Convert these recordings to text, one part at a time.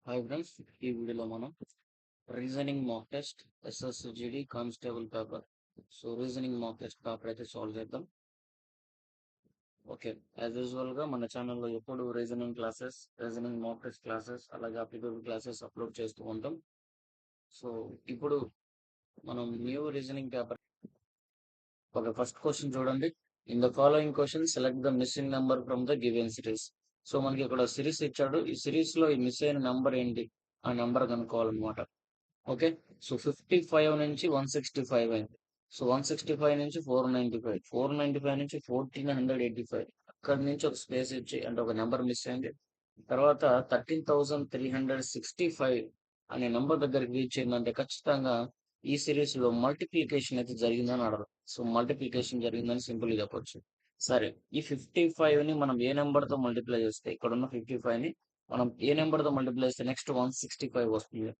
Hi friends, ఈ వీడియోలో మనం reasoning mock test SSGD constable paper. Reasoning mock test paper అయితే సాల్వ్ చేద్దాం. ఓకే, యాజ్ యూజువల్గా మన ఛానల్లో ఎప్పుడు రీజనింగ్ మాక్ టెస్ట్ క్లాసెస్, అలాగే అప్లికేబుల్ క్లాసెస్ అప్లోడ్ చేస్తూ ఉంటాం. సో ఇప్పుడు మనం new reasoning paper. Okay, first question చూడండి. In the following question select the missing number from the given series. So మనకి ఇక్కడ సిరీస్ ఇచ్చాడు. ఈ సిరీస్ లో ఈ మిస్ అయిన నెంబర్ ఏంటి? ఆ నెంబర్ కనుక్కోవాలన్నమాట. ఓకే, సో 55 నుంచి 165 అయింది. సో 165 నుంచి 495, 495 నుంచి 1485. అక్కడి నుంచి ఒక స్పేస్ ఇచ్చి అంటే ఒక నెంబర్ మిస్ అయింది. తర్వాత 13,365 అనే నెంబర్ దగ్గరికి రీచ్ అయిందంటే ఖచ్చితంగా ఈ సిరీస్ లో మల్టిప్లికేషన్ అయితే జరిగిందని అడగదు. సో మల్టిప్లికేషన్ జరిగిందని సింపుల్ గా చెప్పొచ్చు. సరే, ఈ 55 ని మనం ఏ నెంబర్ తో మల్టిప్లై చేస్తే, ఇక్కడ ఉన్న 55 ని మనం ఏ నెంబర్ తో మల్టిప్లై చేస్తే నెక్స్ట్ 165 వస్తుంది.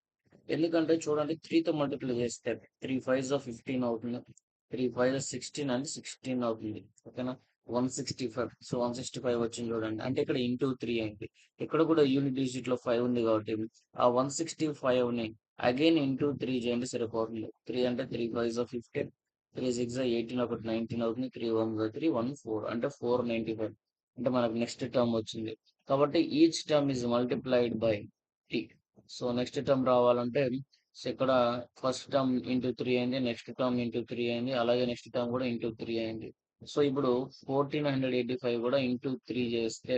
ఎందుకంటే చూడండి, 3తో మల్టిప్లై చేస్తే 3 5 15 అవుతుంది, 3 5 16 అంటే 16 అవుతుంది. ఓకేనా, 165. సో 165 వచ్చింది చూడండి, అంటే ఇక్కడ ఇంటూ 3 అయింది. ఇక్కడ కూడా యూనిట్ డిజిట్ లో 5 ఉంది కాబట్టి ఆ 165 ని అగైన్ ఇంటూ 3 చేయండి సరిపోతుంది. 3 అంటే 3 5 15, 3 6 18, ఒకటి 19 అవుతుంది, 3 1 3 1 4 అంటే 495. అంటే మనకు నెక్స్ట్ టర్మ్ వచ్చింది. కాబట్టి each term is multiplied by t. So next term రావాలంటే, సో ఇక్కడ ఫస్ట్ టర్మ్ ఇంటూ 3 అయింది, నెక్స్ట్ టర్మ్ ఇంటూ 3 అయింది, అలాగే నెక్స్ట్ టర్మ్ కూడా ఇంటూ 3 అయింది. సో ఇప్పుడు 1485 కూడా ఇంటూ 3 చేస్తే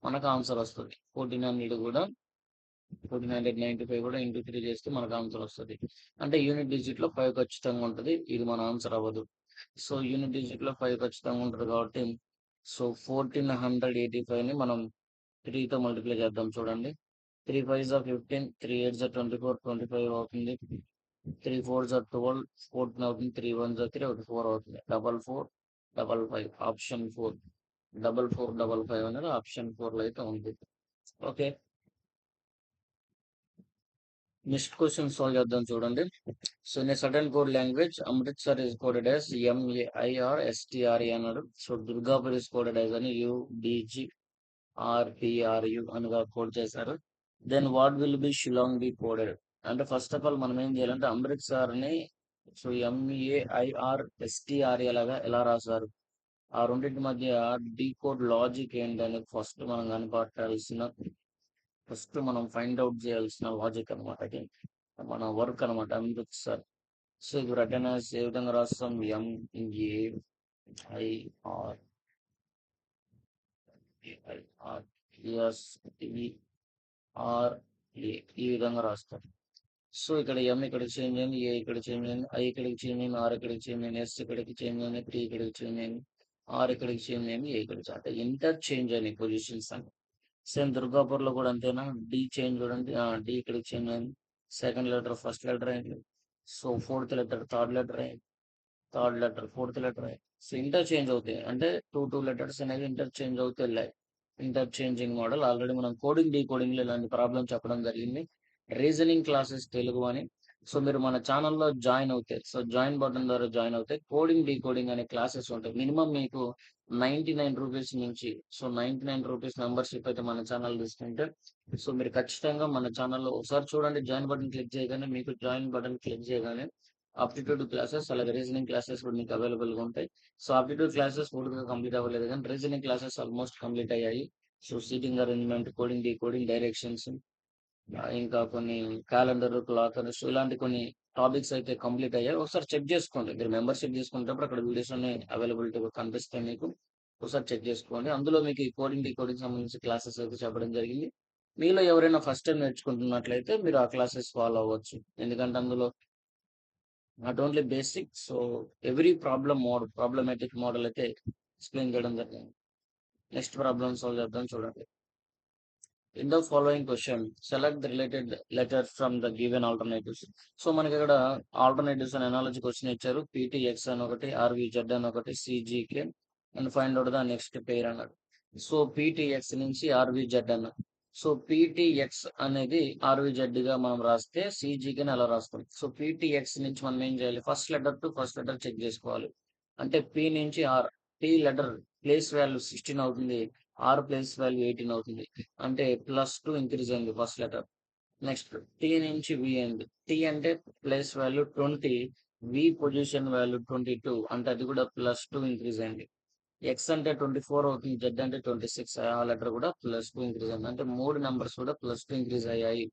మనకు ఆన్సర్ వస్తుంది. 1495 కూడా ఇంటూ 3 చేస్తే మనకు ఆన్సర్ వస్తుంది. అంటే యూనిట్ డిజిట్ లో 5 ఖచ్చితంగా ఉంటుంది. ఇది మన ఆన్సర్ అవ్వదు. సో యూనిట్ డిజిట్ లో 5 ఖచ్చితంగా ఉంటుంది కాబట్టి, సో 1485 ని మనం 3తో మల్టిప్లై చేద్దాం. చూడండి, 3 5 15, 3 8 24, 25 అవుతుంది, 3 4 12, 14 అవుతుంది, 3 1 3 ఒకటి 4 అవుతుంది, 4455 ఆప్షన్ 4. 4455 అనేది ఆప్షన్ 4 లో అయితే ఉంది. ఓకే, నెక్స్ట్ క్వశ్చన్ సాల్వ్ చేద్దాం. చూడండి, so in certain code language Amritsar is coded as MAIRSTRE అన్నాడు. So Durgapur is coded as అని UDGRPRU అనుగా కోడ్ చేశారు. Then what will be Shillong be coded? అంటే ఫస్ట్ ఆఫ్ ఆల్ మనం ఏం చేయాలంటే అమృత్సర్ ని సో MAIRSTRE లాగా ఎలా రాశారు, ఆ రెండింటి మధ్య డీ కోడ్ లాజిక్ ఏంటని ఫస్ట్ మనం ఫైండ్ అవుట్ చేయాల్సిన లాజిక్ అనమాట. ఇది మన వర్క్ అనమాట. అమృత్సర్. సో ఇది రిటర్న్ ఏ విధంగా రాస్తాం? MAIRSTE. ఈ విధంగా రాస్తాం. సో ఇక్కడ M ఇక్కడికి చేంజ్ అయింది, A ఇక్కడ చేంజ్ అయింది, I ఇక్కడికి చేంజ్ అయింది, R ఇక్కడికి చేంజ్ అయింది, S ఇక్కడికి చేంజ్ అయింది, T ఇక్కడికి చేంజ్ అయింది, R ఇక్కడికి చేంజ్ అయింది, A ఇక్కడికి అంటే ఇంటర్ చేంజ్ అయినాయి పొజిషన్స్ అని. సేమ్ దుర్గాపూర్ లో కూడా అంతేనా? D చేంజ్ చూడండి, D ఇక్కడికి చేంజ్ అయింది, సెకండ్ లెటర్ ఫస్ట్ లెటర్ అయింది, so fourth letter third letter అయింది, థర్డ్ లెటర్ ఫోర్త్ లెటర్ అయింది. సో ఇంటర్ చేంజ్ అవుతాయి, అంటే టూ లెటర్స్ అనేవి ఇంటర్ చేంజ్ అవుతూ వెళ్ళాయి. ఇంటర్ చేంజింగ్ మోడల్ ఆల్రెడీ మనం కోడింగ్ డీకోడింగ్ లో ఇలాంటి ప్రాబ్లం చెప్పడం జరిగింది, రీజనింగ్ క్లాసెస్ తెలుగు అని. సో మీరు మన ఛానల్లో జాయిన్ అవుతే, సో జాయిన్ బటన్ ద్వారా జాయిన్ అవుతే కోడింగ్ డీకోడింగ్ అనే క్లాసెస్ ఉంటాయి. మినిమం మీకు 99 రూపీస్ నుంచి, సో 99 రూపీస్ మెంబర్షిప్ అయితే మన ఛానల్ తీసుకుంటే, సో మీరు ఖచ్చితంగా మన ఛానల్లో ఒకసారి చూడండి. జాయిన్ బటన్ క్లిక్ చేయగానే మీకు జాయిన్ బటన్ క్లిక్ చేయగానే ఆప్టిట్యూడ్ క్లాసెస్ అలాగే రీజనింగ్ క్లాసెస్ కూడా మీకు అవైలబుల్ గా ఉంటాయి. సో ఆప్టిట్యూడ్ క్లాసెస్ పూర్తిగా కంప్లీట్ అవ్వలేదు, కానీ రీజనింగ్ క్లాసెస్ ఆల్మోస్ట్ కంప్లీట్ అయ్యాయి. So seating arrangement, coding decoding, directions, ఇంకా కొన్ని క్యాలెండర్, క్లాక్, సో ఇలాంటి కొన్ని టాపిక్స్ అయితే కంప్లీట్ అయ్యాయి. ఒకసారి చెక్ చేసుకోండి. మీరు మెంబర్షిప్ తీసుకునేటప్పుడు అక్కడ వీడియోస్ అన్ని అవైలబిలిటీ కనిపిస్తాయి మీకు. ఒకసారి చెక్ చేసుకోండి. అందులో మీకు ఈ కోడింగ్ డీకోడింగ్ సంబంధించి క్లాసెస్ అయితే చెప్పడం జరిగింది. మీలో ఎవరైనా ఫస్ట్ టైం నేర్చుకుంటున్నట్లయితే మీరు ఆ క్లాసెస్ ఫాలో అవ్వచ్చు. ఎందుకంటే అందులో not only basic, so every problematic model అయితే ఎక్స్ప్లెయిన్ చేయడం జరిగింది. నెక్స్ట్ ప్రాబ్లమ్ సాల్వ్ చేద్దాం. చూడండి, in the following question select the related letter from the given alternatives. So మనకి ఇక్కడ ఆల్టర్నేటివ్స్ అని ఎనాలజీ క్వశ్చన్ ఇచ్చారు. PTX అని ఒకటి, RVZ అని ఒకటి, CGK and find out the next pair అన్నాడు. సో PTX నుంచి RVZ అన్న. సో PTX అనేది RVZ గా మనం రాస్తే CGK ని అలా రాస్తాం. సో PTX నుంచి మనం ఏం చేయాలి? First letter to first letter check చేసుకోవాలి. అంటే P నుంచి R. T letter place value 16 అవుతుంది, R ప్లేస్ వాల్యూ 18 అవుతుంది. అంటే +2 ఇంక్రీజ్ అయింది ఫస్ట్ లెటర్. నెక్స్ట్ టీ నుంచి వి అయింది. టీ అంటే ప్లేస్ వాల్యూ 20, వి పొజిషన్ వాల్యూ 22, అంటే అది కూడా +2 ఇంక్రీజ్ అయింది. ఎక్స్ అంటే 24 అవుతుంది, జెడ్ అంటే 26, ఆ లెటర్ కూడా +2 ఇంక్రీజ్ అయింది. అంటే 3 నెంబర్స్ కూడా +2 ఇంక్రీజ్ అయ్యాయి.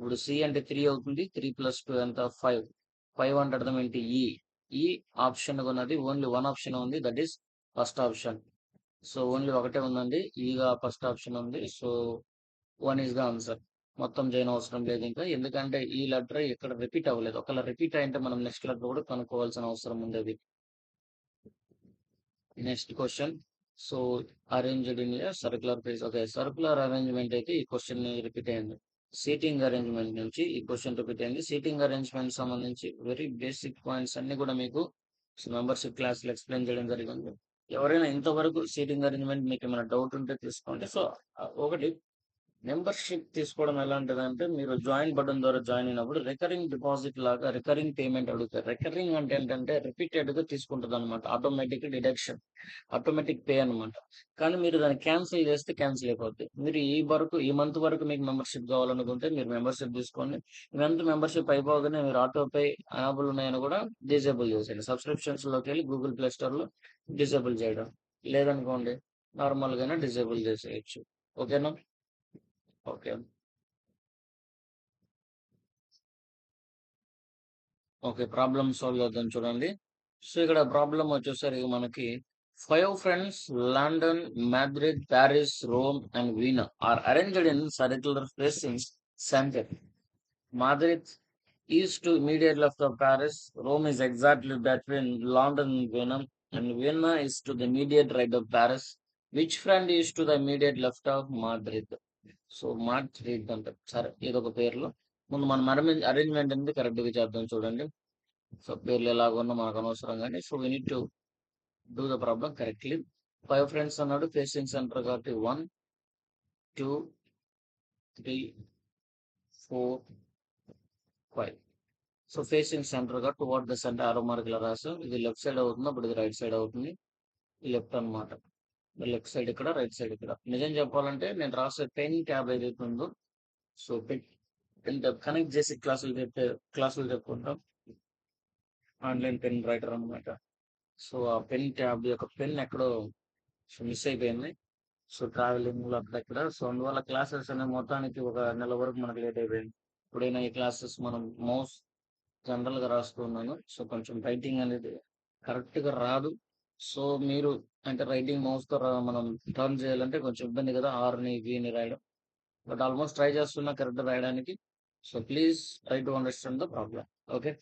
ఇప్పుడు సి అంటే 3 అవుతుంది, 3 + 2 ఎంత 5. 5 అంటే అర్థం ఏంటి? ఈ ఆప్షన్ ఉన్నది ఓన్లీ వన్ ఆప్షన్ ఉంది, that is first option. So only ఒకటే ఉందండి, ఈగా ఫస్ట్ ఆప్షన్ ఉంది. So 1 is the answer. మొత్తం చేయని అవసరం లేదు ఇంకా, ఎందుకంటే ఈ లెటర్ ఇక్కడ రిపీట్ అవ్వలేదు. ఒకవేళ రిపీట్ అయింటే మనం నెక్స్ట్ లెటర్ కూడా కనుక్కోవాల్సిన అవసరం ఉండేది. Next question. So arranged in a circular page. Okay, circular arrangement అయితే ఈ క్వశ్చన్ రిపీట్ అయింది. సీటింగ్ అరేంజ్మెంట్ నుంచి ఈ క్వశ్చన్ రిపీట్ అయింది. సీటింగ్ అరేంజ్మెంట్ సంబంధించి వెరీ బేసిక్ పాయింట్స్ అన్ని కూడా మీకు మెంబర్షిప్ క్లాస్లో ఎక్స్ప్లెయిన్ చేయడం జరిగింది. ఎవరైనా ఇంతవరకు సీటింగ్ అరేంజ్మెంట్ మీకు ఏమైనా డౌట్ ఉంటే తీసుకోండి. సో ఒకటి, మెంబర్షిప్ తీసుకోవడం ఎలాంటిదంటే, మీరు జాయిన్ బటన్ ద్వారా జాయిన్ అయినప్పుడు రికరింగ్ డిపాజిట్ లాగా రికరింగ్ పేమెంట్ అడుగుతారు. రికరింగ్ అంటే ఏంటంటే రిపీటెడ్ గా తీసుకుంటుంది అనమాట, ఆటోమేటిక్ డిడక్షన్, ఆటోమేటిక్ పే అనమాట. కానీ మీరు దాన్ని క్యాన్సిల్ చేస్తే క్యాన్సిల్ అయిపోద్ది. మీరు ఈ మంత్ వరకు మీకు మెంబర్షిప్ కావాలనుకుంటే మీరు మెంబర్షిప్ తీసుకోండి. ఈ మంత్ మెంబర్షిప్ అయిపోగానే మీరు ఆటో పే ఎనాబుల్ ఉన్నాయని కూడా డిజేబుల్ చేసేయండి. సబ్స్క్రిప్షన్స్ లోకి వెళ్ళి గూగుల్ ప్లే స్టోర్ లో డిజేబుల్ చేయడం, లేదనుకోండి నార్మల్ గానే డిజేబుల్ చేసేయచ్చు. ఓకేనా? ఓకే. ఓకే, ప్రాబ్లమ్ సాల్వ్ చేద్దాం చూడండి. సో ఇక్కడ ప్రాబ్లం వచ్చేసరికి మనకి 5 friends, London, Madrid, Paris, Rome and Vienna are arranged in circular facing center. Madrid is to immediate left of Paris. Rome is exactly between London and Vienna. And Vienna is to the immediate right of Paris. Which friend is to the immediate left of Madrid? So Madrid అంటే సరే, ఏదో ఒక పేర్లు ముందు మనం arrangement అనేది కరెక్ట్గా చేద్దాం చూడండి. సో పేర్లు ఎలాగున్నా మనకు అనవసరం కానీ, so we need to do the problem correctly. 5 friends అన్నాడు, ఫేసింగ్ సెంటర్ కాబట్టి 1, 2, 3, 4, 5. సో ఫేసింగ్ సెంటర్ గా టువర్డ్ ద సెంటర్ ఆరో మార్క్ ఇలా రాసాం. ఇది లెఫ్ట్ సైడ్ అవుతుంది, అప్పుడు ఇది రైట్ సైడ్ అవుతుంది. లెఫ్ట్ అన్నమాట. లెఫ్ట్ సైడ్ ఇక్కడ, రైట్ సైడ్ ఇక్కడ. నిజం చెప్పాలంటే నేను రాసే పెన్ ట్యాబ్ ఏదైతే ఉందో, సో పెన్ ట్యాబ్ కనెక్ట్ చేసి క్లాసులు చెప్పుకుంటాం. ఆన్లైన్ పెన్ రైటర్ అన్నమాట. సో ఆ పెన్ ట్యాబ్ యొక్క పెన్ ఎక్కడో మిస్ అయిపోయింది. సో ట్రావెలింగ్ లో అక్కడక్కడ. సో అందువల్ల క్లాసెస్ అనే మొత్తానికి ఒక నెల వరకు మనకు లేట్ అయిపోయింది. ఇప్పుడైనా ఈ క్లాసెస్ మనం మౌస్ జనరల్ గా రాస్తున్నాను. సో కొంచెం రైటింగ్ అనేది కరెక్ట్ గా రాదు. సో మీరు అంటే రైటింగ్ మౌస్ తో మనం టర్న్ చేయాలంటే కొంచెం ఇబ్బంది కదా, ఆర్ని వీని రాయడం. బట్ ఆల్మోస్ట్ ట్రై చేస్తున్నా కరెక్ట్ రాయడానికి. So please try to understand the problem. Okay,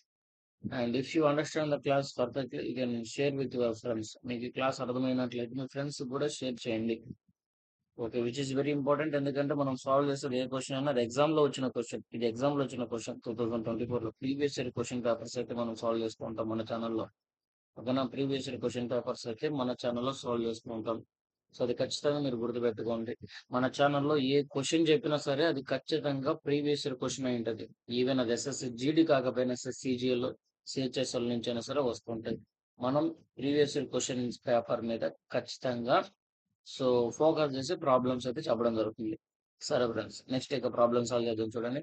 and if you understand the class perfectly you can share with your friends. మీకు ఈ క్లాస్ అర్థమైనట్లయితే మీ ఫ్రెండ్స్ కూడా షేర్ చేయండి. Okay, which is very important. ఎందుకంటే మనం solve చేసేది ఏ question అయినా అది exam లో వచ్చిన క్వశ్చన్. ఇది ఎగ్జామ్ లో వచ్చిన క్వశ్చన్ 2024 లో ప్రీవియస్ ఇయర్ క్వశ్చన్ పేపర్స్ అయితే మనం సాల్వ్ చేసుకుంటాం మన ఛానల్లో. ఓకేనా? ప్రీవియస్ ఇయర్ క్వశ్చన్ పేపర్స్ అయితే మన ఛానల్లో సాల్వ్ చేసుకుంటాం. సో అది ఖచ్చితంగా మీరు గుర్తుపెట్టుకోండి. మన ఛానల్లో ఏ క్వశ్చన్ చెప్పినా సరే అది ఖచ్చితంగా ప్రీవియస్ ఇయర్ క్వశ్చన్ అయి ఉంటుంది. ఈవెన్ అది ఎస్ఎస్సి జీడి కాకపోయినా ఎస్ఎస్సిజిఎల్, సిహెచ్ఎస్ఎల్ నుంచి అయినా సరే వస్తుంటుంది. మనం ప్రీవియస్ ఇయర్ క్వశ్చన్ పేపర్ మీద ఖచ్చితంగా సో ఫోకస్ చేసి ప్రాబ్లమ్స్ అయితే చెప్పడం జరుగుతుంది. సరే ఫ్రెండ్స్, నెక్స్ట్ ఇక ప్రాబ్లమ్ సాల్వ్ చేద్దాం చూడండి.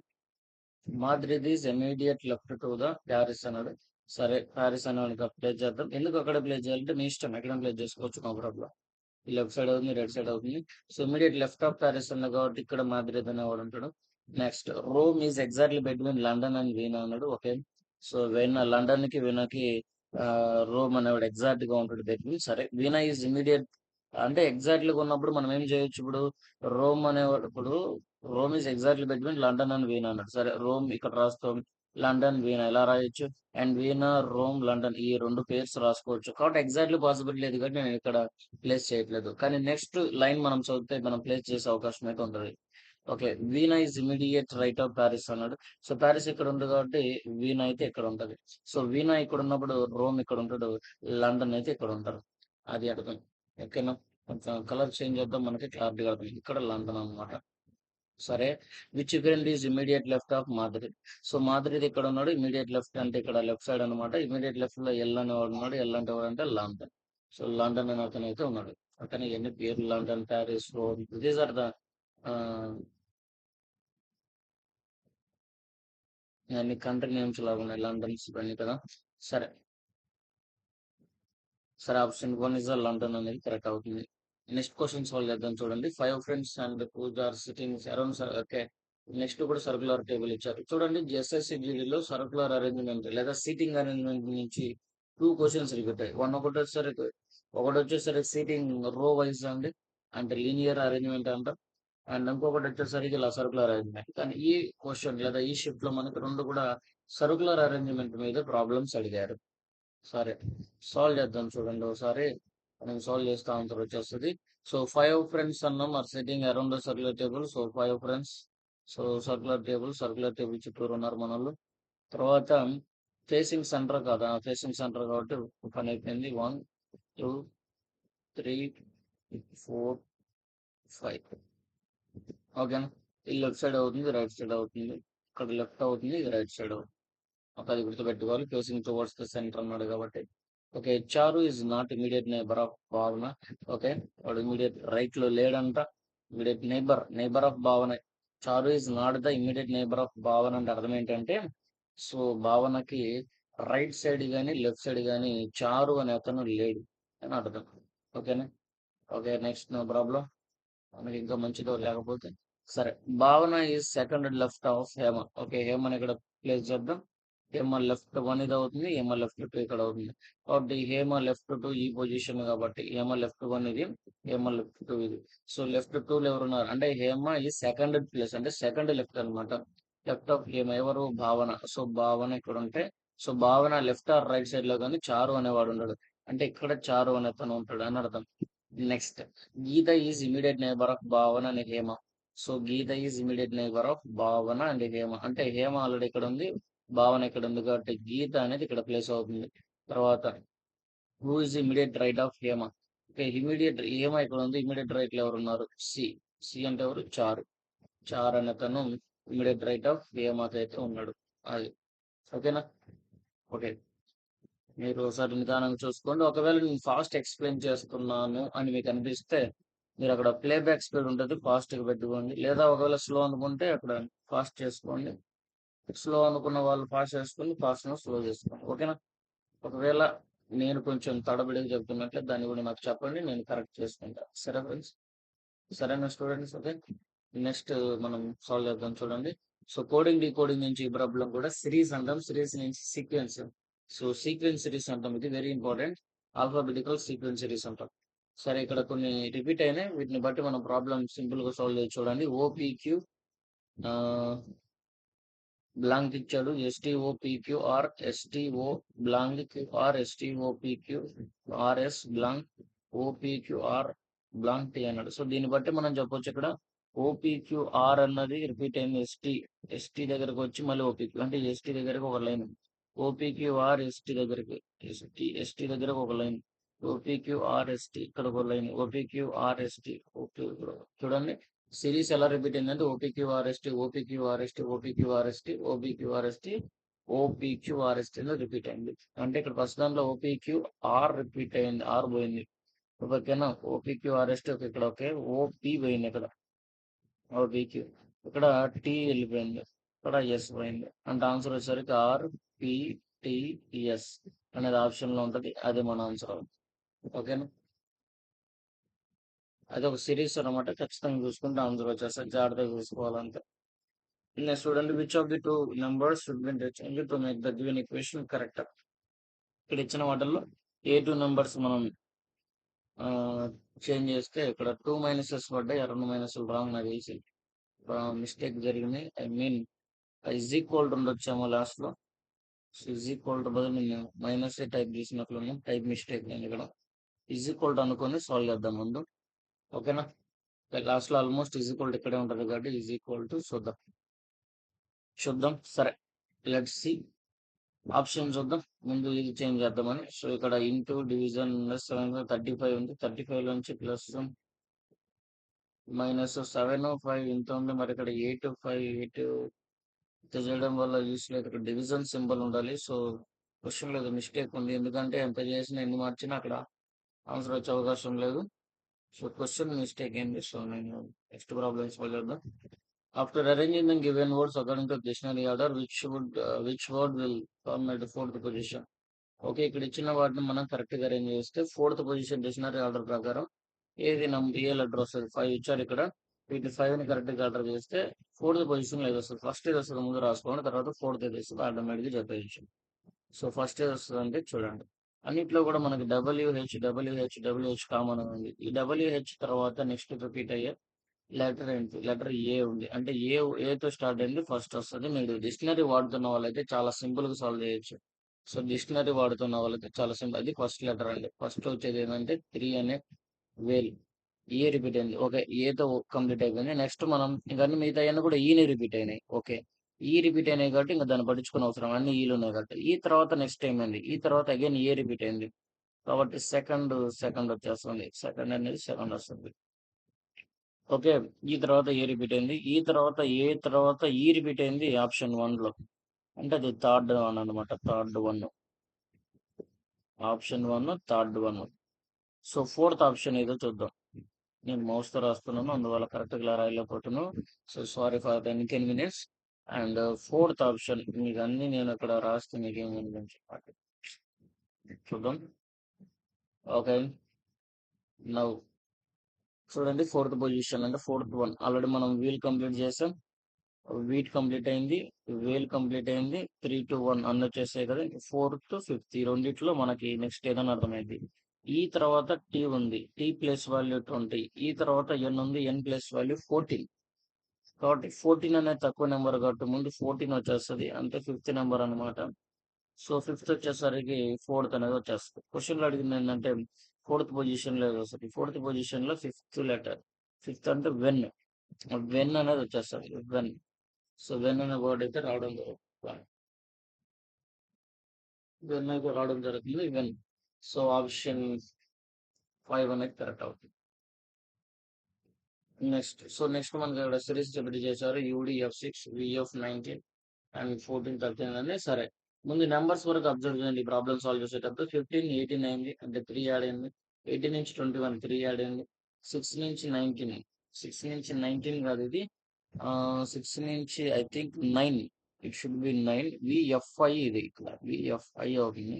Madrid is immediate left to the Paris అన్నాడు. సరే, ప్యారిస్ అనే వాళ్ళకి ప్లేస్ చేద్దాం. ఎందుకు అక్కడ ప్లేస్ చేయాలంటే మీ ఇష్టం, ఎక్కడ ప్లేస్ చేసుకోవచ్చు, నో ప్రాబ్లం. లెఫ్ట్ సైడ్ అవుతుంది, రైట్ సైడ్ అవుతుంది. So immediate left of Paris ఉంది కాబట్టి ఇక్కడ మాద్రిద్ అనేవాడు ఉంటాడు. Next Rome is exactly between London and vena అన్నాడు. ఓకే, సో వీనా లండన్ కి వీనాకి రోమ్ అనేవాడు ఎగ్జాక్ట్ గా ఉంటాడు బిట్వీన్. సరే, వీనా ఈజ్ ఇమీడియట్ అంటే ఎగ్జాక్ట్లీగా ఉన్నప్పుడు మనం ఏం చేయొచ్చు ఇప్పుడు? రోమ్ అనేవాడు ఇప్పుడు Rome is exactly between London and vena అన్నాడు. సరే, రోమ్ ఇక్కడ రాస్తాం, లండన్ వీనా ఎలా రాయొచ్చు, అండ్ వీనా రోమ్ లండన్ ఈ రెండు పేర్స్ రాసుకోవచ్చు. కాబట్టి ఎగ్జాక్ట్లీ పాసిబుల్ లేదు కాబట్టి నేను ఇక్కడ ప్లేస్ చేయట్లేదు. కానీ నెక్స్ట్ లైన్ మనం చదివితే మనం ప్లేస్ చేసే అవకాశం అయితే ఉంటుంది. Okay, vena is immediate right of Paris అన్నాడు. సో ప్యారిస్ ఇక్కడ ఉంది కాబట్టి వీనా అయితే ఇక్కడ ఉంటది. సో వీనా ఇక్కడ ఉన్నప్పుడు రోమ్ ఇక్కడ ఉంటాడు, లండన్ అయితే ఇక్కడ ఉంటారు. అది అర్థం. ఓకేనా? కొంచెం కలర్ చేంజ్ చేద్దాం, మనకి క్లారిటీగా అర్థం. ఇక్కడ లండన్ అన్నమాట. సరే, which friend is immediate left of Madrid. So Madrid ఇక్కడ ఉన్నాడు, ఇమీడియట్ లెఫ్ట్ అంటే ఇక్కడ లెఫ్ట్ సైడ్ అనమాట. ఇమీడియట్ లెఫ్ట్ లో ఎల్ అనేవాడు ఉన్నాడు. ఎల్ అంటే ఎవరు అంటే లండన్. సో లండన్ అనే అతను అయితే ఉన్నాడు. అతని ఎన్ని పేర్లు London, Paris, Rome, these are the అన్ని కంట్రీ నేమ్స్ లాగా ఉన్నాయి, లండన్స్ ఇవన్నీ కదా. సరే సరే ఆప్షన్ 1 ఇస్ లండన్ అనేది కరెక్ట్ అవుతుంది. నెక్స్ట్ క్వశ్చన్ సాల్వ్ చేద్దాం చూడండి. 5 friends and Pooja are sitting around. Okay, next కూడా సర్కులర్ టేబుల్ ఇచ్చారు చూడండి. ఎస్ఎస్సిజిడిలో సర్కులర్ అరేంజ్మెంట్ లేదా సీటింగ్ అరేంజ్మెంట్ నుంచి 2 క్వశ్చన్స్ రిపీట్ అయ్యాయి. ఒకటి వచ్చేసరికి సీటింగ్ రో వైజ్ అండి, అంటే లీనియర్ అరేంజ్మెంట్ అంట. అండ్ ఇంకొకటి వచ్చేసరికి ఇలా సర్కులర్ అరేంజ్మెంట్. కానీ ఈ క్వశ్చన్ లేదా ఈ షిఫ్ట్ లో మనకి రెండు కూడా సర్కులర్ అరేంజ్మెంట్ మీద ప్రాబ్లమ్స్ అడిగారు. సరే సాల్వ్ చేద్దాం చూడండి ఒకసారి. మనం సాల్వ్ చేస్తే ఆన్సర్ వచ్చేస్తుంది. సో 5 ఫ్రెండ్స్ అన్నాం are sitting around the circular table. So 5 friends. So circular table చుట్టూరు ఉన్నారు మన వాళ్ళు. తర్వాత ఫేసింగ్ సెంటర్ కదా, ఫేసింగ్ సెంటర్ కాబట్టి పని అయిపోయింది. 1 2 3 4 5. ఓకేనా, ఇది లెఫ్ట్ సైడ్ అవుతుంది, రైట్ సైడ్ అవుతుంది. ఇక్కడ లెఫ్ట్ అవుతుంది, ఇది రైట్ సైడ్ అవుతుంది. ఒక అది గుర్తుపెట్టుకోవాలి, ఫేసింగ్ టువర్డ్స్ ద సెంటర్ అన్నాడు కాబట్టి. Okay, Charu is not immediate neighbour of Bhavana. Okay, వాడు ఇమీడియట్ రైట్ లో లేడంట. Immediate neighbour of Bhavana. Charu is not the immediate neighbour of Bhavana అంటే అర్థం ఏంటంటే, సో భావనకి రైట్ సైడ్ కానీ లెఫ్ట్ సైడ్ కానీ చారు అనే అతను లేడు అని అర్థం. ఓకేనా. Okay, next no problem. మనకి ఇంకా మంచిదో లేకపోతే సరే. Bhavana is second left of Hema. Okay, హేమని ఇక్కడ ప్లేస్ చేద్దాం. హేమ లెఫ్ట్ 1 ఇది అవుతుంది, హేమ లెఫ్ట్ 2 ఇక్కడ అవుతుంది. కాబట్టి హేమ లెఫ్ట్ 2 ఈ పొజిషన్ కాబట్టి హేమ లెఫ్ట్ 1 ఇది, హేమ లెఫ్ట్ 2 ఇది. సో లెఫ్ట్ 2 లో ఎవరు ఉన్నారు అంటే హేమ ఈ సెకండ్ ప్లేస్ అంటే సెకండ్ లెఫ్ట్ అనమాట. లెఫ్ట్ ఆఫ్ హేమ ఎవరు, భావన. సో భావన ఇక్కడ ఉంటే, సో భావన లెఫ్ట్ ఆర్ రైట్ సైడ్ లో కానీ చారు అనేవాడు ఉండడు. అంటే ఇక్కడ చారు అనే తను ఉంటాడు అని అర్థం. Next, Geeta is immediate neighbour of Bhavana and Hema. So Geeta is immediate neighbour of Bhavana and Hema. అంటే హేమ ఆల్రెడీ ఇక్కడ ఉంది, భావన ఇక్కడ ఉంది కాబట్టి గీత అనేది ఇక్కడ ప్లేస్ అవుతుంది. తర్వాత who is immediate right of Hema. Okay, immediate Hema ఇక్కడ ఉంది, ఇమీడియట్ రైట్ లో ఎవరు ఉన్నారు, సి. సి అంటే ఎవరు, చారు. చారు అనే తను ఇమీడియట్ రైట్ ఆఫ్ హేమకి అయితే ఉన్నాడు. అది ఓకేనా. ఓకే, మీరు ఒకసారి నిదానంగా చూసుకోండి. ఒకవేళ నేను ఫాస్ట్ ఎక్స్ప్లెయిన్ చేస్తున్నాను అని మీకు అనిపిస్తే మీరు అక్కడ ప్లేబ్యాక్ స్పీడ్ ఉంటుంది, ఫాస్ట్గా పెట్టుకోండి. లేదా ఒకవేళ స్లో అనుకుంటే అక్కడ ఫాస్ట్ చేసుకోండి. స్లో అనుకున్న వాళ్ళు ఫాస్ట్ చేసుకోండి, ఫాస్ట్ స్లో చేసుకోండి. ఓకేనా. ఒకవేళ నేను కొంచెం తడబడిగా చెప్తున్నట్లే దాన్ని కూడా నాకు చెప్పండి, నేను కరెక్ట్ చేసుకుంటా. సరే ఫ్రెండ్స్, సరేనా స్టూడెంట్స్. ఓకే, నెక్స్ట్ మనం సాల్వ్ చేద్దాం చూడండి. సో కోడింగ్ డీకోడింగ్ నుంచి ఈ ప్రాబ్లం కూడా సిరీస్ అంటాం, సిరీస్ నుంచి సీక్వెన్స్. సో సీక్వెన్స్ సిరీస్ అంటాం, ఇది very important. Alphabetical sequence series అంటాం. సరే, ఇక్కడ కొన్ని రిపీట్ అయినాయి, వీటిని బట్టి మనం ప్రాబ్లం సింపుల్ గా సాల్వ్ చేసి చూడండి. ఓపీక్యూ బ్లాంక్ ఇచ్చాడు, STOPQR STO blank QR STOPQ RS blank OPQR blank T అన్నాడు. సో దీన్ని బట్టి మనం చెప్పొచ్చు ఇక్కడ ఓపీక్యూఆర్ అన్నది రిపీట్ అయింది. ఎస్టీ దగ్గరకు వచ్చి మళ్ళీ ఓపీక్యూ అంటే ఎస్టీ దగ్గరకు ఒక లైన్, ఓపీక్యూఆర్ ఎస్టీ దగ్గరకు ఒక లైన్, ఓపీక్యూఆర్ఎస్టీ ఇక్కడ ఒక లైన్, ఓపీక్యూఆర్ఎస్టీ ఓపీ. చూడండి సిరీస్ ఎలా రిపీట్ అయిందంటే ఓపీక్యూఆర్ఎస్టీ ఓపీక్యూఆర్ఎస్టీ ఓపీక్యూఆర్ఎస్టీ ఓపీక్యూఆర్ఎస్టీ ఓపీక్యూఆర్ఎస్టీ అని రిపీట్ అయింది. అంటే ఇక్కడ ఫస్ట్ దాంట్లో ఓపీక్యూఆర్ రిపీట్ అయింది, ఆర్ పోయింది. ఓకేనా, ఓపీక్యూఆర్ఎస్టీ ఇక్కడ ఓకే, ఓపీ పోయింది ఇక్కడ, ఓపీక్యూ ఇక్కడ టీ వెళ్ళిపోయింది, ఇక్కడ ఎస్ పోయింది. అంటే ఆన్సర్ వచ్చేసరికి ఆర్పిటిఎస్ అనేది ఆప్షన్ లో ఉంటది, అది మన ఆన్సర్. ఓకేనా, అది ఒక సిరీస్ అనమాట, ఖచ్చితంగా చూసుకుంటే ఆన్సర్ వచ్చేస్తారు, జాగ్రత్తగా చూసుకోవాలంటే. నెక్స్ట్ చూడండి, which of the two numbers should be interchange to make the given equation correct. ఇక్కడ ఇచ్చిన వాటిల్లో ఏ 2 నెంబర్స్ మనం చేంజ్ చేస్తే ఇక్కడ 2 మైనసెస్ పడ్డాయి, 2 మైనస్లు రాంగ్ నాకు తెలిసి మిస్టేక్ జరిగింది. I mean is equal to ఉండొచ్చేమో లాస్ట్ లో. ఇజ్ ఈక్వల్ టు బదులు నేను మైనస్ టైప్ చేసినట్లున్నాం, టైప్ మిస్టేక్ నేను ఇక్కడ. ఇజ్ ఈక్వల్ టు అనుకొని సాల్వ్ చేద్దాం ముందు. ఓకేనా, లాస్ట్ లో ఆల్మోస్ట్ ఈజ్ ఈక్వల్ టు ఇక్కడే ఉంటుంది కాబట్టి ఈజ్ ఈక్వల్ టు చూద్దాం. సరే, లెట్స్ సి ఆప్షన్ చూద్దాం. ముందు ఇది చేంజ్ చేద్దామని. సో ఇక్కడ ఇంటూ డివిజన్ 35 ఉంది, 35 నుంచి ప్లస్ మైనస్ 7 5 ఇంత ఉంది. మరి ఇక్కడ 8 5 8 చేయడం వల్ల యూస్ లేదు, ఇక్కడ డివిజన్ సింబల్ ఉండాలి. సో క్వశ్చన్ లేదు, మిస్టేక్ ఉంది. ఎందుకంటే ఎంత చేసినా ఎన్ని మార్చినా అక్కడ ఆన్సర్ వచ్చే అవకాశం లేదు. సో క్వశ్చన్ మిస్టేక్ ఏంది. సో నేను నెక్స్ట్ ప్రాబ్లమ్ సాల్వ్ చేద్దాం. After arranging the given words according to dictionary order, which word will come at the fourth position? Okay. ఇక్కడ ఇచ్చిన వాటిని మనం కరెక్ట్‌గా అరేంజ్ చేస్తే ఫోర్త్ పొజిషన్ డిక్షనరీ ఆర్డర్ ప్రకారం ఏ లెటర్ వస్తది? 5 ఇచ్చారు ఇక్కడ. వీటిని 5ని కరెక్ట్‌గా ఆర్డర్ చేస్తే ఫోర్త్ పొజిషన్‌లో ఏదొస్తది? ఫస్ట్ ఏదొస్తదో ముందు రాసుకోండి. తర్వాత ఫోర్త్ ఏదొస్తదో ఆటోమేటిక్‌గా చెప్పేయొచ్చు. సో, ఫస్ట్ ఏదొస్తదంటే చూడండి. అన్నిట్లో కూడా మనకి డబ్ల్యూహెచ్ కామన్ ఉంది. ఈ డబ్ల్యూహెచ్ తర్వాత నెక్స్ట్ రిపీట్ అయ్యే లెటర్ ఏంటి? లెటర్ ఏ ఉంది. అంటే ఏతో స్టార్ట్ అయింది ఫస్ట్ వస్తది. మీరు డిక్షనరీ వాడుతున్న వాళ్ళైతే చాలా సింపుల్‌గా సాల్వ్ చేయొచ్చు. సో, డిక్షనరీ వాడుతున్న వాళ్ళకి చాలా సింపుల్. అది ఫస్ట్ లెటర్ అండి. ఫస్ట్ వచ్చేది ఏంటంటే 3 అనే వేల్. ఏ రిపీట్ అయింది. ఓకే. ఏతో కంప్లీట్ అయిపోయింది. నెక్స్ట్ మనం ఇంక అన్ని మిగతాయన్నీ కూడా ఈనే రిపీట్ అయినాయి. ఓకే. ఈ రిపీట్ అయినాయి కాబట్టి ఇంక దాన్ని పట్టించుకోని అవసరం అన్ని ఈలు ఉన్నాయి కాబట్టి. ఈ తర్వాత నెక్స్ట్ ఏమైంది? ఈ తర్వాత అగైన్ ఏ రిపీట్ అయింది. కాబట్టి సెకండ్ వచ్చేస్తుంది. సెకండ్ అనేది సెకండ్ వస్తుంది. ఓకే. ఈ తర్వాత ఏ రిపీట్ అయింది. తర్వాత ఈ రిపీట్ అయింది ఆప్షన్ 1లో. అంటే అది థర్డ్ వన్ అనమాట. Third one. Option 1 third one. So, fourth option ఏదో చూద్దాం. నేను మౌస్‌తో రాస్తున్నాను. అందువల్ల కరెక్ట్‌గా రాయలేకపోతున్నాను. So, sorry for the inconvenience. And fourth option మీకన్నీ నేను ఇక్కడ రాస్తే మీకేముందని చెప్పండి. చూద్దాం. ఓకే. నౌ చూడండి ఫోర్త్ పొజిషన్ అంటే ఫోర్త్ వన్. ఆల్రెడీ మనం వీల్ కంప్లీట్ చేసాం. వీట్ కంప్లీట్ అయింది. వేల్ కంప్లీట్ అయింది. 3-1 అన్ని వచ్చేసాయి కదా. ఫోర్త్, ఫిఫ్త్ ఈ రెండిట్లో మనకి నెక్స్ట్ ఏదని అర్థమైంది. ఈ తర్వాత టీ ఉంది. T plus value 20. ఈ తర్వాత ఎన్ ఉంది. N plus value 14. కాబట్టి 14 అనేది తక్కువ నెంబర్ కాబట్టి ముందు 14 వచ్చేస్తది. అంటే ఫిఫ్త్ నెంబర్ అనమాట. సో, ఫిఫ్త్ వచ్చేసరికి ఫోర్త్ అనేది వచ్చేస్తది. క్వెషన్‌లో అడిగింది ఏంటంటే ఫోర్త్ పొజిషన్‌లో ఏది వస్తది? ఫోర్త్ పొజిషన్‌లో ఫిఫ్త్ లెటర్. ఫిఫ్త్ అంటే వెన్. వెన్ అనేది వచ్చేస్తది. వెన్. సో, వెన్ అనే వర్డ్ అయితే రావడం జరుగుతుంది. వెన్ అయితే రావడం జరుగుతుంది. వెన్. సో, ఆప్షన్ 5 అనేది కరెక్ట్ అవుతుంది. నెక్స్ట్ మనకి ఇక్కడ సిరీస్ డివైడ్ చేశారు. యూడీఎఫ్6, వీఎఫ్19 అండ్ 14, 13 అని సరే. ముందు నెంబర్స్ వరకు అబ్జర్వ్ చేయండి. ప్రాబ్లమ్ సాల్వ్ చేసేటప్పుడు 15, 18 అయింది. అంటే 3 యాడ్ అయింది. 18 నుంచి 21 3 యాడ్ అయింది. 6 నుంచి 19 6 నుంచి 19 కాదు ఇది. 6 నుంచి I think 9. It should be 9. విఎఫ్ఐ ఇది ఇక్కడ. విఎఫ్ఐ అవుతుంది.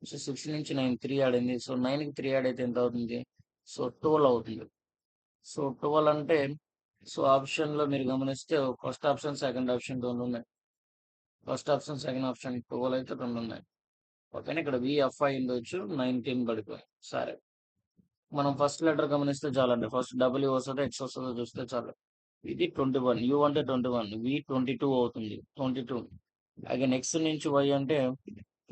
సో, 6 నుంచి 9 3 యాడ్ అయింది. సో, 9కి 3 యాడ్ అయితే ఎంత అవుతుంది? సో, 12 అవుతుంది. సో, 12 అంటే సో, ఆప్షన్‌లో మీరు గమనిస్తే ఫస్ట్ ఆప్షన్, సెకండ్ ఆప్షన్ 2 ఉన్నాయి. ఫస్ట్ ఆప్షన్, సెకండ్ ఆప్షన్ 12 అయితే 2 ఉన్నాయి. ఓకేనా. ఇక్కడ విఎఫ్ఐ ఉండొచ్చు. 19 పడిపోయింది. సరే. మనం ఫస్ట్ లెటర్ గమనిస్తే చాలండి. ఫస్ట్ డబ్ల్యూ వస్తదో, ఎక్స్ వస్తదో చూస్తే చాలు. ఇది 21. యూ అంటే 21. వి 22 అవుతుంది. 22. అగైన్ ఎక్స్ నుంచి వై అంటే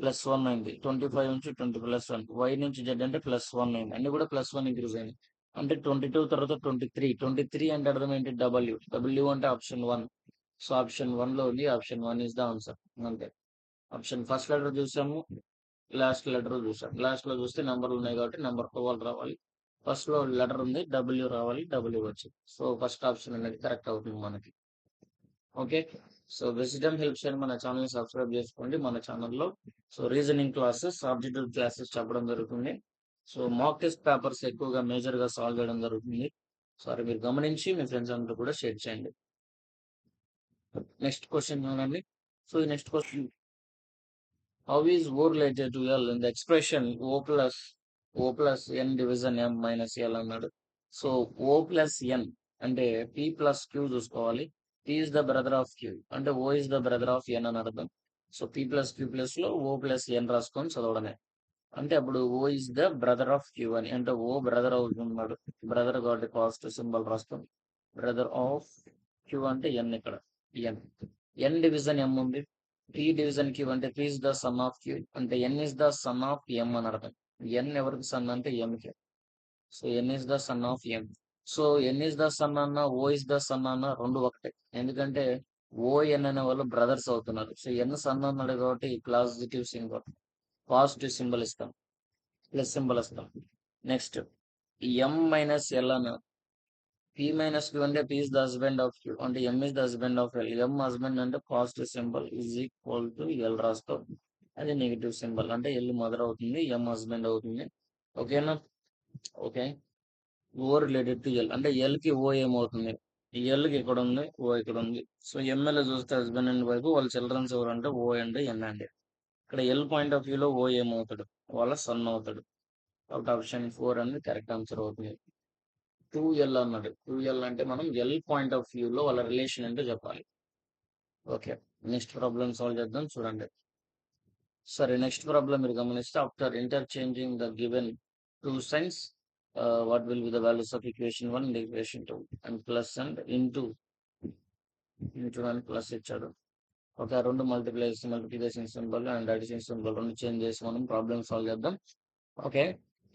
+1 అయింది. 25 నుంచి 20 +1. వై నుంచి జెడ్ అంటే +1 అయింది. అన్ని కూడా +1 ఇంక్రీజ్ అయింది. అంటే 22 తర్వాత 23. 23 అంటే అర్థం ఏంటి? డబ్ల్యూ. డబ్ల్యూ అంటే ఆప్షన్ 1. సో, ఆప్షన్ 1లో ఉంది. Option 1 is the answer. అంతే. ఆప్షన్ ఫస్ట్ లెటర్ చూసాము. లాస్ట్ లెటర్ చూసాం. లాస్ట్‌లో చూస్తే నంబర్లు ఉన్నాయి కాబట్టి నంబర్ 12 రావాలి. ఫస్ట్‌లో లెటర్ ఉంది. డబ్ల్యూ రావాలి. డబ్ల్యూ వచ్చింది. సో, ఫస్ట్ ఆప్షన్ అనేది కరెక్ట్ అవుతుంది మనకి. ఓకే. సో, విజ్డమ్ హెల్ప్స్ అని మన ఛానెల్‌ని సబ్స్క్రైబ్ చేసుకోండి. మన ఛానెల్‌లో so, reasoning classes, objective classes చెప్పడం జరుగుతుంది. సో, మాక్ టెస్ట్ పేపర్స్ ఎక్కువగా మేజర్‌గా సాల్వ్ చేయడం జరుగుతుంది. సో, అది మీరు గమనించి మీ ఫ్రెండ్స్ అందరూ కూడా షేర్ చేయండి. నెక్స్ట్ క్వెషన్ చూడండి. సో, ఈ next question how is O related to L in the expression O plus n division m minus L అన్నాడు. సో, O plus n అంటే P plus Q చూసుకోవాలి. P is the brother of Q అంటే O is the brother of n అని అర్థం. So, P plus Q plus లో O plus n రాసుకొని చదవడమే. అంటే అప్పుడు O is the brother of Q అని. అంటే O బ్రదర్ అవుతున్నాడు. బ్రదర్ కాబట్టి పాజిటివ్ సింబల్ రాస్తాం. బ్రదర్ ఆఫ్ Q అంటే n ఇక్కడ. n. n డివిజన్ m ఉంది. P డివిజన్ Q అంటే P is the son of Q అంటే n is the son of m అని అర్థం. n ఎవరికి సన్ అంటే m కి. So, n is the son of m. So, n is the son అన్న O is the son అన్న రెండు ఒకటే. ఎందుకంటే O n అనే వాళ్ళు బ్రదర్స్ అవుతున్నారు. సో, n సన్ అన్నాడు కాబట్టి పాజిటివ్ సింబల్ ఇస్తాం. ప్లస్ సింబల్ ఇస్తాం. నెక్స్ట్ m మైనస్ ఎల్ అన్న P minus Q అంటే P is the husband of Q అంటే M is the husband of L. M husband అంటే positive symbol is equal to L రాస్తాం. అది negative symbol అంటే L mother అవుతుంది. M husband అవుతుంది. ఓకేనా. Okay. O related to L అంటే L కి O ఏమవుతుంది? ఎల్కి ఇక్కడ ఉంది, ఓ ఇక్కడ ఉంది. సో ఎంఎల్ చూస్తే హస్బెండ్ అండ్ వైఫ్, వాళ్ళ చిల్డ్రన్స్ ఎవరంటే ఓ అండ్ ఎన్ అండి. ఇక్కడ ఎల్ పాయింట్ ఆఫ్ వ్యూలో ఓ ఏమవుతాడు, వాళ్ళ సన్ అవుతాడు. కాబట్టి ఆప్షన్ 4 అనేది కరెక్ట్ ఆన్సర్ అవుతుంది. 2L అన్నాడు. 2L అంటే మనం ఎల్ పాయింట్ ఆఫ్ వ్యూలో వాళ్ళ రిలేషన్ ఏంటో చెప్పాలి. ఓకే, నెక్స్ట్ ప్రాబ్లం సాల్వ్ చేద్దాం చూడండి. సరే, నెక్స్ట్ ప్రాబ్లం మీరు గమనిస్తే, after interchanging the given two science, what will be the values of equation 1 and equation 2 and plus and into అని ప్లస్ ఇచ్చాడు. ఒక రెండు multiplication symbol and addition symbol రెండు చేంజ్ చేసి మనం ప్రాబ్లమ్ సాల్వ్ చేద్దాం. ఓకే,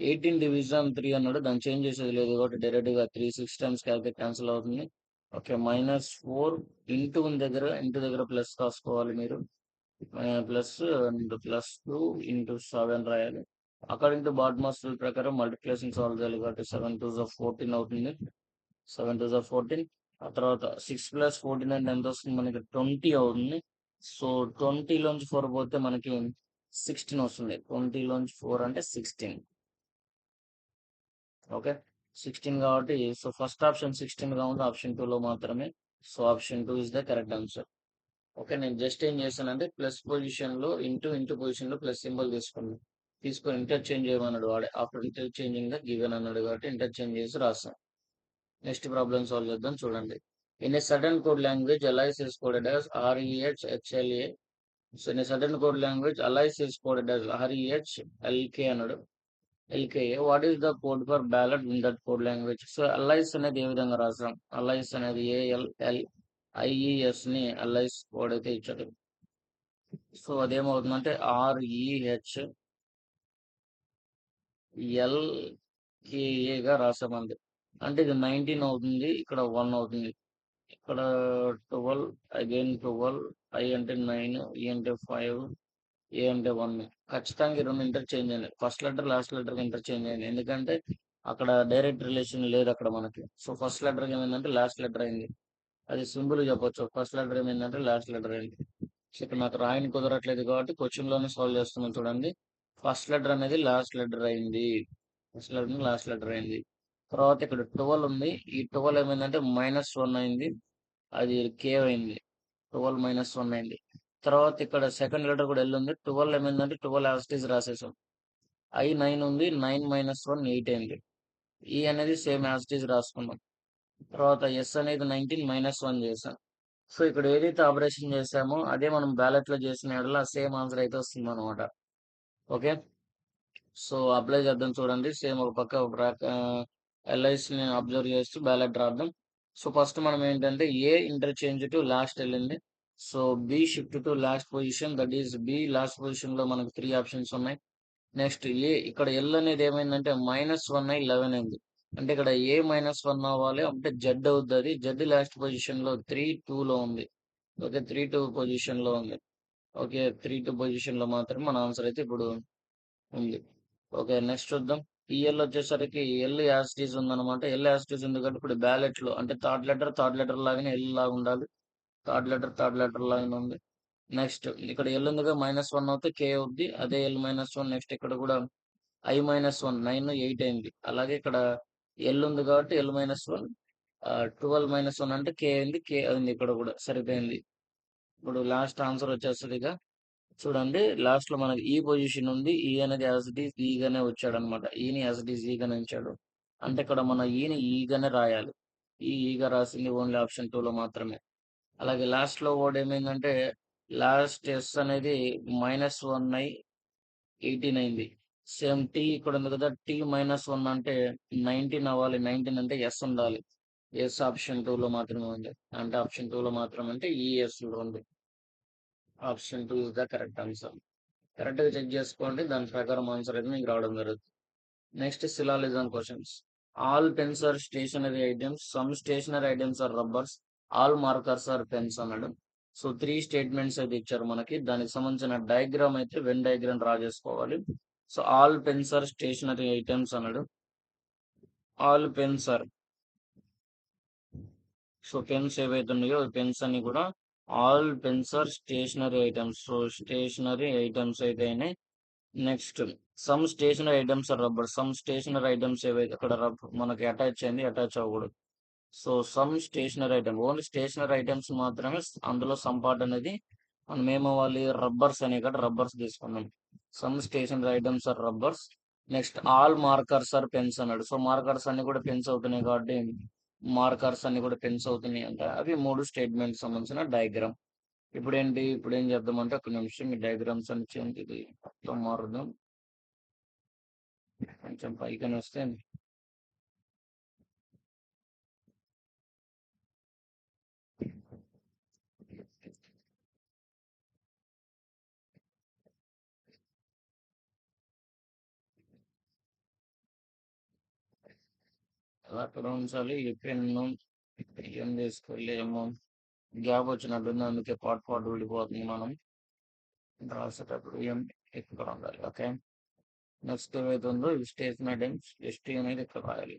18 డివిజన్ 3 అన్నాడు, దాన్ని చేంజ్ చేసేది లేదు కాబట్టి డైరెక్ట్ గా 3 6 టైమ్స్ క్యాన్సిల్ అవుతుంది. ఓకే, -4 ఇంటూ దగ్గర ప్లస్ రాసుకోవాలి మీరు. ప్లస్ అండ్ +2 × 7 రాయాలి. అకార్డింగ్ టు బాడ్మాస్ రూల్ ప్రకారం మల్టిప్లికేషన్ సాల్వ్ చేయాలి కాబట్టి 7 2 14 అవుతుంది. 7 2 14. ఆ తర్వాత 6 + 14 అంటే ఎంత వస్తుంది మనకి 20 అవుతుంది. సో 20లోంచి 4 పోతే మనకి 16 వస్తుంది. 20లోంచి 4 అంటే 16. ఓకే, 16 కాబట్టి సో ఫస్ట్ ఆప్షన్ 16 గా ఉంది, ఆప్షన్ 2 లో మాత్రమే. So option 2 is the correct answer. Okay, నేను జస్ట్ ఏం చేశానంటే ప్లస్ పొజిషన్ లో ఇంటూ పొజిషన్ లో ప్లస్ సింబల్ తీసుకొని ఇంటర్చేంజ్ చేయమన్నాడు వాడే. ఆఫ్టర్ ఇంటర్చేంజింగ్ ద గివెన్ అన్నాడు కాబట్టి ఇంటర్చేంజ్ చేసి రాస్తాం. నెక్స్ట్ ప్రాబ్లమ్ సాల్వ్ చేద్దాం చూడండి. In a certain code language Alice is coded as REHLA. So in a certain code language Alice is coded as REHLK అన్నాడు. LKA. What is the code for ballet in that code language? So Alice అనేది ఏ విధంగా రాస్తాం? Alloys అనేది ALLIES ని alloys code అయితే ఇచ్చాడు. So అదేమవుతుందంటే REHLKA రాసామంది. అంటే ఇది 19 అవుతుంది, ఇక్కడ 1 అవుతుంది, ఇక్కడ 12, అగైన్ 12, I అంటే 9, E అంటే 5, A అంటే 1. ఖచ్చితంగా ఈ రెండు ఇంటర్చేంజ్ అయ్యింది. First letter last letter interchange అయింది, ఎందుకంటే అక్కడ డైరెక్ట్ రిలేషన్ లేదు అక్కడ మనకి. సో ఫస్ట్ లెటర్ ఏమైందంటే లాస్ట్ లెటర్ అయింది. అది సింపుల్ చెప్పొచ్చు, ఫస్ట్ లెటర్ ఏమైందంటే లాస్ట్ లెటర్ అయింది. సో ఇక్కడ నాకు రాయని కుదరట్లేదు కాబట్టి క్వశ్చన్ లోనే సాల్వ్ చేస్తున్నాం చూడండి. ఫస్ట్ లెటర్ అనేది లాస్ట్ లెటర్ అయింది, ఫస్ట్ లెటర్ లాస్ట్ లెటర్ అయింది. తర్వాత ఇక్కడ 12 ఉంది, ఈ 12 ఏమైందంటే -1 అయింది, అది కే అయింది. 12 -1 అయింది. తర్వాత ఇక్కడ సెకండ్ లెటర్ కూడా ఎల్ ఉంది, 12 ఏమైందంటే 12 యాజ్ ఇట్ ఈజ్ రాసేసాం. I 9 ఉంది, 9 - 1 8 అయింది. ఈ అనేది సేమ్ యాజ్ ఇట్ ఈజ్ రాసుకున్నాం. తర్వాత ఎస్ అనేది 19 -1 చేసాం. సో ఇక్కడ ఏదైతే ఆపరేషన్ చేసామో అదే మనం బ్యాలెట్ లో చేసిన యెడల సేమ్ ఆన్సర్ అయితే వస్తుంది అనమాట. ఓకే, సో అప్లై చేద్దాం చూడండి. సేమ్ ఒక పక్క ఎల్ఐసిని అబ్జర్వ్ చేస్తూ బ్యాలెట్ రాద్దాం. సో ఫస్ట్ మనం ఏంటంటే ఏ ఇంటర్చేంజ్ టు లాస్ట్ వెళ్ళింది. So B shift to last position, that is B last position లో మనకు 3 ఆప్షన్స్ ఉన్నాయి. నెక్స్ట్ ఏ, ఇక్కడ ఎల్ అనేది ఏమైందంటే -1 అయి 11 అయింది. అంటే ఇక్కడ ఏ -1 అవ్వాలి అంటే జెడ్ అవుతుంది. జెడ్ లాస్ట్ పొజిషన్ లో 3 2 లో ఉంది. ఓకే, 3 2 పొజిషన్ లో ఉంది. ఓకే, 3 2 పొజిషన్ లో మాత్రమే మన ఆన్సర్ అయితే ఇప్పుడు ఉంది. ఓకే, నెక్స్ట్ చూద్దాం. ఈ ఎల్ వచ్చేసరికి ఎల్ యాసిటీస్ ఉందన్నమాట. ఎల్ యాసిటీస్ ఉంది కాబట్టి ఇప్పుడు బ్యాలెట్ లో అంటే థర్డ్ లెటర్ లాగానే ఎల్ లాగా ఉండాలి. థర్డ్ లెటర్ లాగానే ఉంది. నెక్స్ట్ ఇక్కడ ఎల్ ఉందిగా -1 అవుతే కే అవుద్ది. అదే ఎల్ -1. నెక్స్ట్ ఇక్కడ కూడా I-1 9 8 అయింది. అలాగే ఇక్కడ ఎల్ ఉంది కాబట్టి ఎల్ -1, 12 -1 అంటే కే అయింది. కే అయింది ఇక్కడ కూడా సరిపోయింది. ఇప్పుడు లాస్ట్ ఆన్సర్ వచ్చేస్తుంది ఇక చూడండి. లాస్ట్ లో మనకి ఈ పొజిషన్ ఉంది, ఈ అనేది యాజ్ ఇట్ ఈస్ ఈగానే వచ్చాడు అనమాట. ఈని యాజ్ ఇట్ ఈస్ ఈగానే ఉంచాడు. అంటే ఇక్కడ మన ఈని ఈగానే రాయాలి. ఈగా రాసింది ఓన్లీ ఆప్షన్ 2 లో మాత్రమే. అలాగే లాస్ట్ లో వర్డ్ ఏమైందంటే లాస్ట్ ఎస్ అనేది -1 అయి 18 అయింది. సేమ్ టీ ఇక్కడ ఉంది కదా, టీ -1 అంటే 19 అవ్వాలి. 19 అంటే ఎస్ ఉండాలి. ఎస్ ఆప్షన్ 2 లో మాత్రమే ఉంది. అంటే ఆప్షన్ 2 లో మాత్రమే అంటే ఈ ఎస్ లో ఉంది. Option 2 is the correct answer. Correct గా చెక్ చేసుకోండి, దాని ప్రకారం ఆన్సర్ అయితే మీకు రావడం జరుగుతుంది. Next syllogism questions. All pens are stationery items, some stationery items are rubbers, all markers are pens అన్నాడు. సో 3 స్టేట్మెంట్స్ అయితే ఇచ్చారు మనకి. దానికి సంబంధించిన డయాగ్రామ్ అయితే వెన్ డయాగ్రామ్ డ్రా చేసుకోవాలి. So all pens are stationery items అన్నాడు. All pens are, so pens ఏవైతే ఉన్నాయో పెన్స్ అన్ని కూడా all pens are stationery items. So stationery items అయితే next some stationery items are rubber. Some stationery items ఏవైతే అక్కడ మనకి అటాచ్ అయింది, అటాచ్ అవ్వకూడదు. So some stationery item only stationery items మాత్రమే అందులో సమ్ పార్ట్ అనేది మనం ఏమవ్వాలి రబ్బర్స్ అనే ఇక్కడ రబ్బర్స్ తీసుకున్నాం. Some stationery items are rubbers. Next all markers are pens అన్నాడు. సో మార్కర్స్ అన్ని కూడా పెన్స్ అవుతున్నాయి కాబట్టి మార్కర్స్ అన్ని కూడా పెన్స్ అవుతున్నాయి అంటే అవి మూడు స్టేట్మెంట్ సంబంధించిన డయాగ్రామ్. ఇప్పుడు ఏం చేద్దామంటే ఒక నిమిషం ఈ డయాగ్రామ్స్ అని చేయండి. ఇది మొత్తం మారుదాం. కొంచెం పైకి వస్తే అలా అక్కడ ఉంచాలి. ఈ పెన్ను ఏం తీసుకోవాలి ఏమో గ్యాప్ వచ్చినట్టుంది, అందుకే పాటు విడిపోతుంది. మనం రాసేటప్పుడు ఏం ఇక్కడ ఉండాలి. ఓకే, నెక్స్ట్ ఏవైతే ఉందో ఇవి స్టేషనరీ ఐటమ్స్. ఎస్టీ అనేది ఇక్కడ రాయాలి.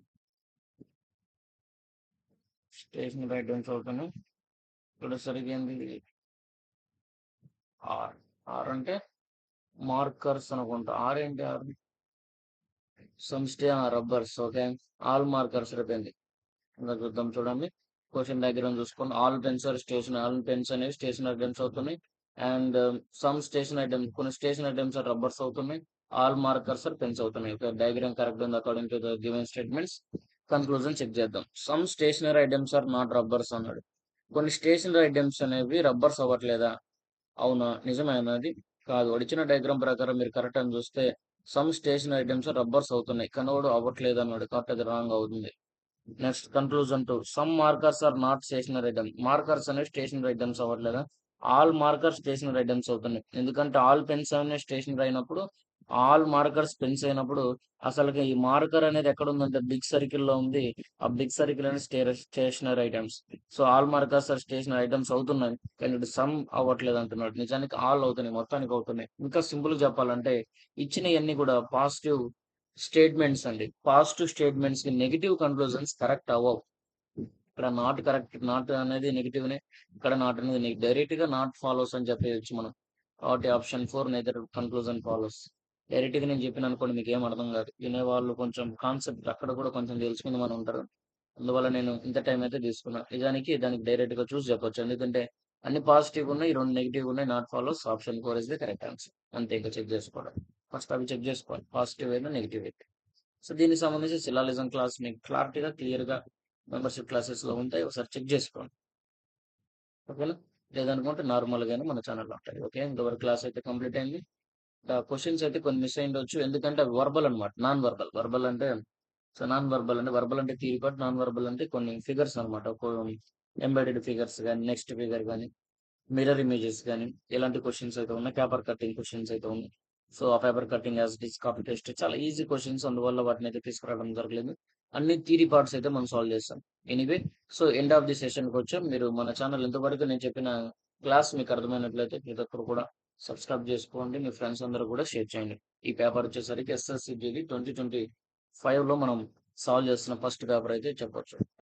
స్టేషనరీ ఐటమ్స్ అవుతున్నాయి. ఇక్కడ సరిగ్గా ఏంది ఆర్. ఆర్ అంటే మార్కర్స్ అనుకుంటా. ఆర్ ఏంటి? Are some rubbers. Okay, all markers అయిపోయింది. ఇంకా చూద్దాం చూడండి. క్వశ్చన్ డయాగ్రామ్ చూసుకోండి. All pens are station all pens అనేవి స్టేషనరీ ఐటమ్స్ అవుతున్నాయి. అండ్ సమ్ స్టేషన్ ఐటమ్స్ కొన్ని స్టేషన్ ఐటమ్స్ ఆర్ రబ్బర్స్ అవుతున్నాయి. ఆల్ మార్కర్స్ ఆర్ పెన్స్ అవుతున్నాయి. ఓకే, డయాగ్రామ్ కరెక్ట్ ఉంది according to the given statements. Conclusion check చేద్దాం. Some stationery items are not rubbers అన్నాడు. కొన్ని stationery items అనేవి rubbers అవ్వట్లేదా? అవునా, నిజమైనది కాదు. వచ్చిన డయాగ్రామ్ ప్రకారం మీరు కరెక్ట్ అని చూస్తే సమ్ స్టేషనరీ ఐటమ్స్ రబ్బర్స్ అవుతున్నాయి, కనోడు అవ్వట్లేదు అన్నాడు. కాబట్టి అది రాంగ్ అవుతుంది. Next conclusion two some markers are not stationery item. Markers అనేవి స్టేషనరీ ఐటమ్స్ అవ్వట్లేదా? ఆల్ మార్కర్స్ స్టేషనరీ ఐటమ్స్ అవుతున్నాయి. ఎందుకంటే ఆల్ పెన్స్ అనేవి స్టేషనరీ అయినప్పుడు, ఆల్ మార్కర్స్ పెన్స్ అయినప్పుడు అసలుకి ఈ మార్కర్ అనేది ఎక్కడ ఉందంటే బిగ్ సర్కిల్ లో ఉంది. ఆ బిగ్ సర్కిల్ అనేది stationery items. So all markers are stationery items అవుతున్నాయి, కానీ ఇటు సమ్ అవ్వట్లేదు అంటున్నాడు. నిజానికి ఆల్ అవుతున్నాయి, మొత్తానికి అవుతున్నాయి. ఇంకా సింపుల్ చెప్పాలంటే ఇచ్చినవన్నీ కూడా పాజిటివ్ స్టేట్మెంట్స్ అండి. పాజిటివ్ స్టేట్మెంట్స్ కి నెగిటివ్ కన్క్లూజన్స్ కరెక్ట్ అవ్వవు. ఇక్కడ నాట్ కరెక్ట్, నాట్ అనేది నెగిటివ్ నే, ఇక్కడ నాట్ అనేది డైరెక్ట్ గా నాట్ ఫాలోస్ అని చెప్పేయచ్చు మనం. కాబట్టి option 4 negative conclusion follows. Direct గా నేను చెప్పిన అనుకోండి మీకు ఏం అర్థం కాదు. వినేవాళ్ళు కొంచెం కాన్సెప్ట్ అక్కడ కూడా కొంచెం తెలుసుకుంది మనం ఉంటారు. అందువల్ల నేను ఇంత టైం అయితే తీసుకున్నా. నిజానికి దానికి డైరెక్ట్ గా చూసి చెప్పొచ్చు, ఎందుకంటే అన్ని పాజిటివ్ ఉన్నాయి, రెండు నెగిటివ్ ఉన్నాయి. Not follows. Option 4 is the correct answer. అంతే, ఇక చెక్ చేసుకోవడం. ఫస్ట్ అవి చెక్ చేసుకోవాలి, పాజిటివ్ అయినా నెగిటివ్ అయితే. సో దీనికి సంబంధించి సిలాలిజం క్లాస్ మీకు క్లారిటీగా క్లియర్ గా మెంబర్షిప్ క్లాసెస్ లో ఉంటాయి, ఒకసారి చెక్ చేసుకోండి. ఓకేనా? లేదనుకుంటే నార్మల్ గానే మన ఛానల్లో ఉంటాయి. ఓకే, ఇంతవరకు క్లాస్ అయితే కంప్లీట్ అయింది. క్వశ్చన్స్ అయితే కొన్ని మిస్ అయ్యిండొచ్చు, ఎందుకంటే అవి వర్బల్ అనమాట. Non verbal. వర్బల్ అంటే సో నాన్ వర్బల్ అంటే వర్బల్ అంటే థియరీ పార్ట్, నాన్ వర్బల్ అంటే కొన్ని ఫిగర్స్ అనమాట. ఎంబెడెడ్ ఫిగర్స్ కానీ, నెక్స్ట్ ఫిగర్ కానీ, మిర్రర్ ఇమేజెస్ కానీ, ఇలాంటి క్వశ్చన్స్ అయితే ఉన్నాయి. పేపర్ కటింగ్ క్వశ్చన్స్ అయితే ఉన్నాయి. సో ఆ paper cutting as it is copy paste చాలా ఈజీ క్వశ్చన్స్, అందువల్ల వాటిని అయితే తీసుకురావడం జరగలేదు. అన్ని థియరీ పార్ట్స్ అయితే మనం సాల్వ్ చేస్తాం. Anyway, so end of the సెషన్కి వచ్చాం. మీరు మన ఛానల్ ఎంతవరకు నేను చెప్పిన క్లాస్ మీకు అర్థమైనట్లయితే ప్రతి ఒక్కరు కూడా సబ్స్క్రైబ్ చేసుకోండి, మీ ఫ్రెండ్స్ అందరూ కూడా షేర్ చేయండి. ఈ పేపర్ వచ్చేసరికి SSCGD 2025 లో మనం సాల్వ్ చేస్తున్న ఫస్ట్ పేపర్ అయితే చెప్పొచ్చు.